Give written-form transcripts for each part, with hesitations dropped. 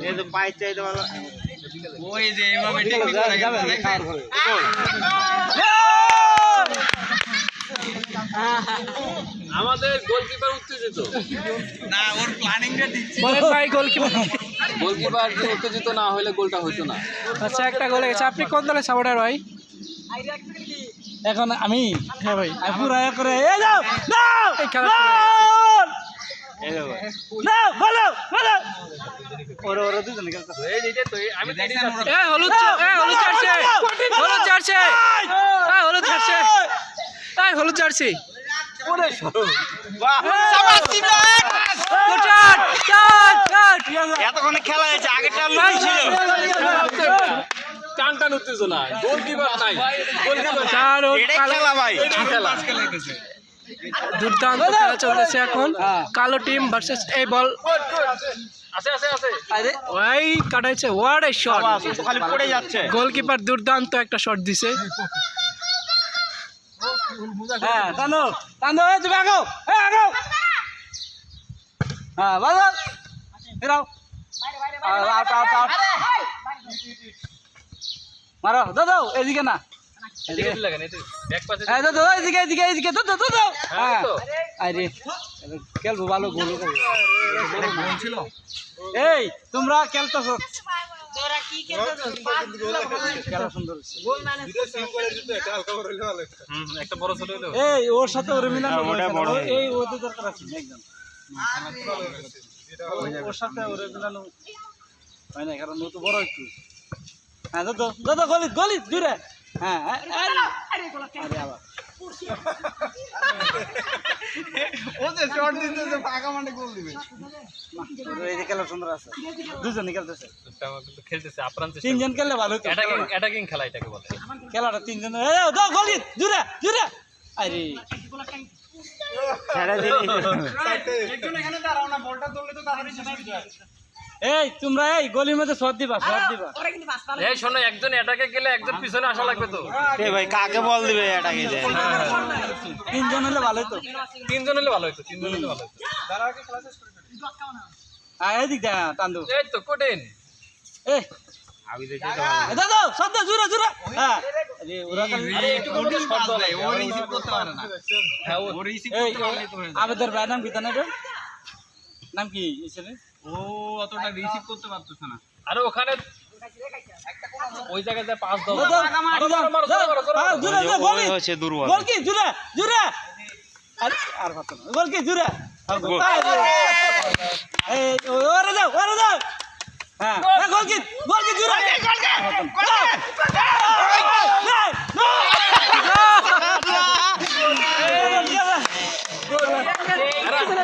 এই তো পাই চাইতে ভালো ওই যে এইভাবে টেকনিক করে যাবে আমাদের গোলকিপার উত্তেজিত না ওর প্ল্যানিংটা ঠিক ছিল বলেন ভাই গোলকিপার গোলকিপার উত্তেজিত না হলে গোলটা হইতো না আচ্ছা একটা গোল গেছে আপনি কোন দলের সাপোর্টার ভাই এখন আমি হ্যাঁ ভাই পুরা করে এ যাও না এই খেলা শুরু হয়ে গেছে। এই দেখো না ভালো ভালো ওরে ওরে দুজন খেলতেছে এই যে তো আমি দেখছেন ওরা এ হলুদ জার্সি হলুদ জার্সি হলুদ জার্সি হলুদ জার্সি ওরে বাহ কাট কাট কাট এতক্ষণ খেলা হয়েছে আগেরটা লুই ছিল টান টান উত্তেজনা গোলকিপার নাই গোলকিপার চার ও এটাই কালো খেলা ভাই খেলা খেলাইতেছে দুর্দান্ত খেলা চলতেছে এখন কালো টিম ভার্সেস এই বল আছে আছে আছে আরে ওই কাটাইছে হোয়াট এ শট বাবা তো খালি পড়ে যাচ্ছে গোলকিপার দুর্দান্ত একটা শট দিছে হ্যাঁ টানো টানো এই তুমি আগো এই আগো হ্যাঁ বাবা ফিরাও আউট আউট আউট মারো দাও এদিকে না এদিকে লাগেন এই ব্যাক পাশে এই দাও এদিকে এদিকে এদিকে দাও হ্যাঁ তো আরে খেলবো ভালো গোল করবো গোল ছিল এই তোমরা খেলতেছো খেলা সুন্দর হচ্ছে। একটা বড় ছোট হলো এই ওর সাথে ওর মিলানো এই ওদের দরকার আছে না একজন ওর সাথে ওর মিলানো হয় না কারণ ও তো বড় একটু হ্যাঁ দাদা গলি গলি দূরে হ্যাঁ আরে আবার ও যে শট দিতেছে ফাঁকা মানে গোল দিবে এই যে খেলা সুন্দর আছে দুজন খেলতেছে খেলতেছে আপ্রাণ চেষ্টা তিনজন খেললে ভালো হতো অ্যাটাকিং খেলা এটাকে বলে খেলাটা তিনজন দাও গলি দূরে দূরে আরে ছেড়ে দিলি একজন এখানে দাঁড়াও না বলটা ধরলে তো তাড়াতাড়ি শেষ হয়ে যায় এই তোমরা এই গলির মধ্যে শট দিবা এই শোনো একজন অ্যাটাকে গেলে একজন পিছনে আসা লাগবে তো এই ভাই কাকে বল দিবে এটাকে যে তিনজন হলে ভালো হতো তিনজন হলে ভালো হতো তিনজন হলে ভালো হতো দাঁড়াও আগে খেলা শেষ করে এদিক দে টান্দু এই তো কঠিন এই দাদা শব্দ জুড়ে জুড়ে হ্যাঁ আরে ওরা আরে একটু বলতে শট দাও না ও রিসিভ করতে পারে না হ্যাঁ ও ও রিসিভ এই করতে পারলে তো হয়ে যায় আবেদর ভাই নাম কি তার নাম কি ছেলে ও অতটা রিসিভ করতে পারতেছে না আরে ওখানে ওই জায়গায় যা পাস দাও দাদা জুড়ে জুড়ে বল হচ্ছে দুর্বল বল কি জুড়ে জুড়ে আরে আর ভাত না বল কি জুড়ে এই ওরে দাও হ্যাঁ গোল কি জুড়ে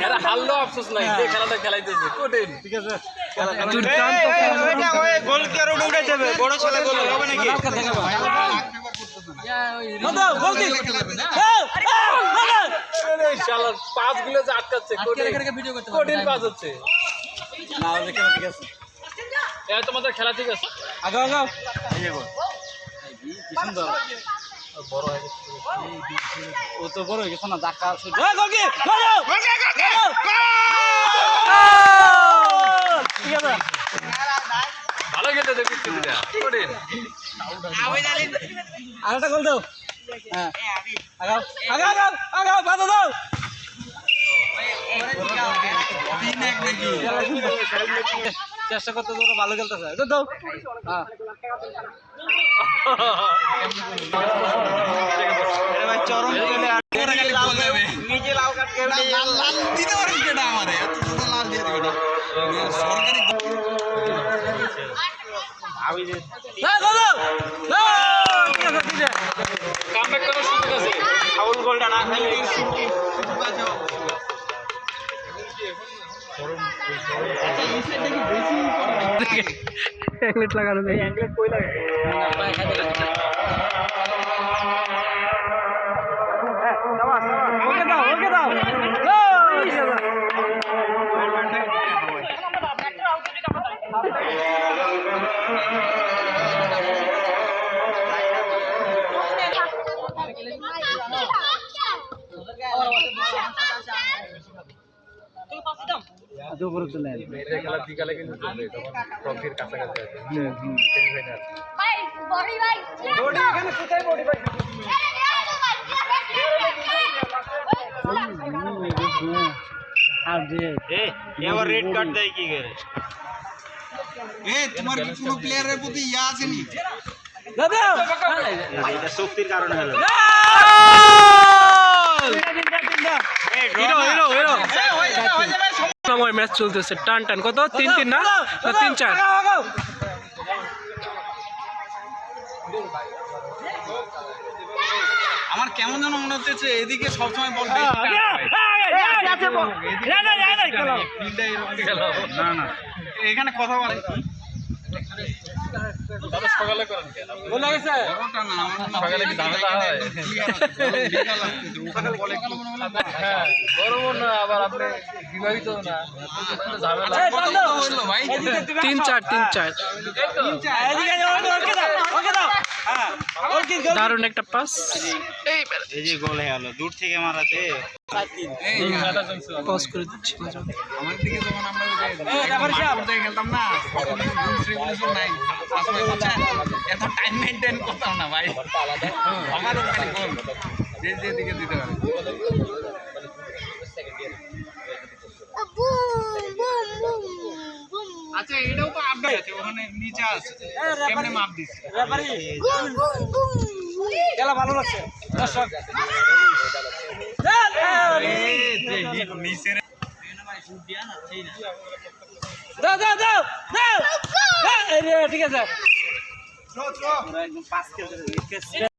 এরা হারলো আফসোস নাই যে খেলাটা খেলাইতেছে কঠিন ঠিক আছে দুর্দান্ত গোল কি আর উঠে যাবে বড় ছেলে গোল হবে নাকি দাও গোল কি শালা পাস গুলো যে আটকাচ্ছে কঠিন পাস হচ্ছে না ওদের খেলা ঠিক আছে এই তোমাদের খেলা ঠিক আছে আগাও আগাও এই যে গোল কি সুন্দর বড় হয়ে গেছে ও তো বড় হয়ে গেছে না ধাক্কা গোল কি ঠিক আছে ভালো খেলতে দেখি দুটা কঠিন আরেকটা গোল দাও হ্যাঁ আগাও আগাও আগাও আগাও বাধা দাও চেষ্টা করতে তোরা ভালো খেলতেছে দাও হ্যাঁ ভাই চরম নিজে লাল কাট লাল দিতে পারবি কেটা আমারে এত তো লাল দিয়ে দিবে না সরকারি আমি যে দাও দাও ঠিক আছে ঠিক আছে কামব্যাক করার সুযোগ আছে ফাউল গোলটা না খাইলে অ্যাংলেট লাগানো যায় অ্যাংলেট কই লাগে ওকে দাও দুপুরে তুলে মেয়েদের খেলা বিকালে কিন্তু চলবে তখন ট্রফির কাছাকাছি আছে সেমিফাইনাল ভাই বড়ি ভাই বড়ি এখানে কোথায় বড়ি ভাই আর যে এবার রেড কার্ড দেয় কি করে? তোমার কি কোনো প্লেয়ারের প্রতি ইয়া আছে নি? দাদা এটা শক্তির কারণে হলো। হিরো হিরো হিরো সময় ম্যাচ চলতেছে টান টান কত 3-3 না 3-4 আমার কেমন যেন মনে হচ্ছে এদিকে সবসময় বল না না এখানে কথা বলে সকালে করেন বলে গেছে সকালে কি ঝামেলা হয় হ্যাঁ গরম না আবার আপনি বিবাহিত না ঝামেলা ভাই 3-4 এদিকে ওকে দাও হ্যাঁ ওকে দারুণ একটা পাস এই যে গোল হয়ে গেল দূর থেকে মারাতে। পজ করে দিচ্ছি আমার দিকে যখন আমরা খেলতাম না তখন রুলস রেগুলেশন নাই আসলে বুঝছেন এত টাইম মেইনটেইন করতাম না ভাই আমার ওখানে গোল যে যে দিকে দিতে পারে আচ্ছা এটাও তো আপডেট আছে ওখানে নিচে আছে কেমনে মাপ দিছে রেফারি খেলা ভালো লাগছে দর্শক নিচে দাও দাও দাও দাও ঠিক আছে একদম পাস খেলতে